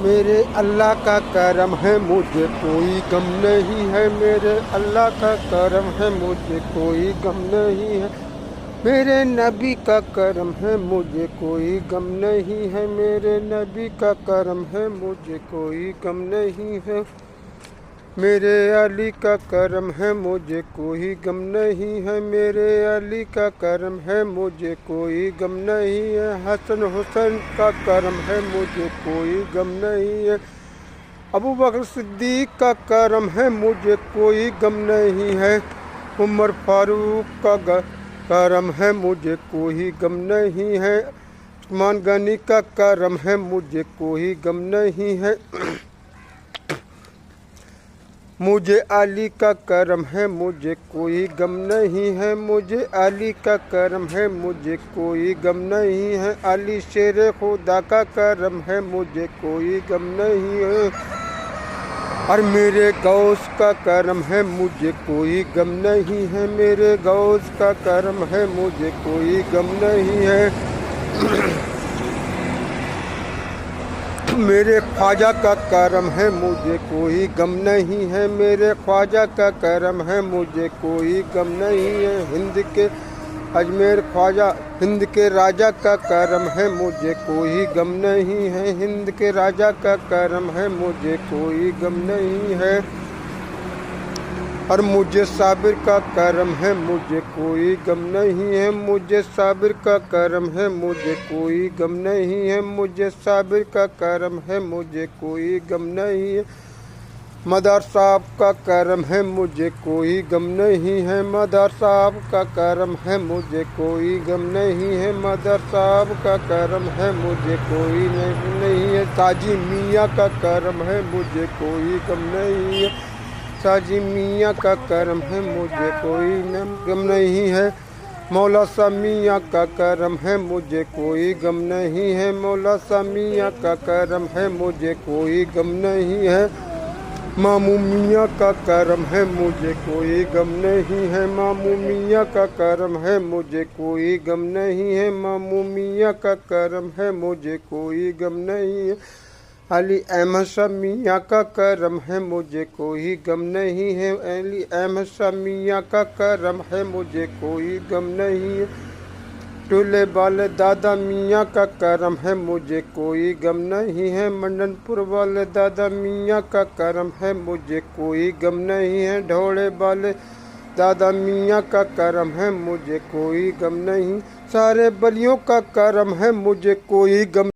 मेरे अल्लाह का करम है मुझे कोई गम नहीं है। मेरे अल्लाह का करम है मुझे कोई गम नहीं है। मेरे नबी का करम है मुझे कोई गम नहीं है। मेरे नबी का करम है मुझे कोई गम नहीं है। मेरे अली का करम है मुझे कोई गम नहीं है। मेरे अली का करम है मुझे कोई गम नहीं है। हसन हुसैन का करम है मुझे कोई गम नहीं है। अबू बकर सिद्दीक का करम है मुझे कोई गम नहीं है। उमर फारूक का करम है मुझे कोई गम नहीं है। उस्मान गनी का करम है मुझे कोई गम नहीं है। मुझे अली का करम है मुझे कोई गम नहीं है। मुझे अली का करम है मुझे कोई गम नहीं है। अली शेर खुदा का करम है मुझे कोई गम नहीं है। और मेरे गौस का करम है मुझे कोई गम नहीं है। मेरे गौस का करम है मुझे कोई गम नहीं है। मेरे ख्वाजा का करम है मुझे कोई गम नहीं है। मेरे ख्वाजा का करम है मुझे कोई गम नहीं है। हिंद के अजमेर ख्वाजा हिंद के राजा का करम है मुझे कोई गम नहीं है। हिंद के राजा का करम है मुझे कोई गम नहीं है। और मुझे साबिर का करम है मुझे कोई गम नहीं है। मुझे साबिर का करम है मुझे कोई गम नहीं है। मुझे साबिर का करम है मुझे कोई गम नहीं है। मदार साहब का करम है मुझे कोई गम नहीं है। मदार साहब का करम है मुझे कोई गम नहीं है। मदार साहब का करम है मुझे कोई नहीं है। ताजी मियाँ का करम है मुझे कोई गम नहीं है। साजी मियाँ का करम है मुझे कोई गम नहीं है। मौला सा मियाँ का करम है मुझे कोई गम नहीं है। मौला सा मियाँ का करम है मुझे कोई गम नहीं है। मामू मियाँ का करम है मुझे कोई गम नहीं है। मामू मियाँ का करम है मुझे कोई गम नहीं है। मामू मियाँ का करम है मुझे कोई गम नहीं है। अली अहमद शाह मियाँ का करम है मुझे कोई गम नहीं है। अली अहमद शाह मियाँ का करम है मुझे कोई गम नहीं है। टूले वाले दादा मियाँ का करम है मुझे कोई गम नहीं है। मंडनपुर वाले दादा मियाँ का करम है मुझे कोई गम नहीं है। ढोड़े वाले दादा मियाँ का करम है मुझे कोई गम नहीं। सारे बलियों का करम है मुझे कोई गम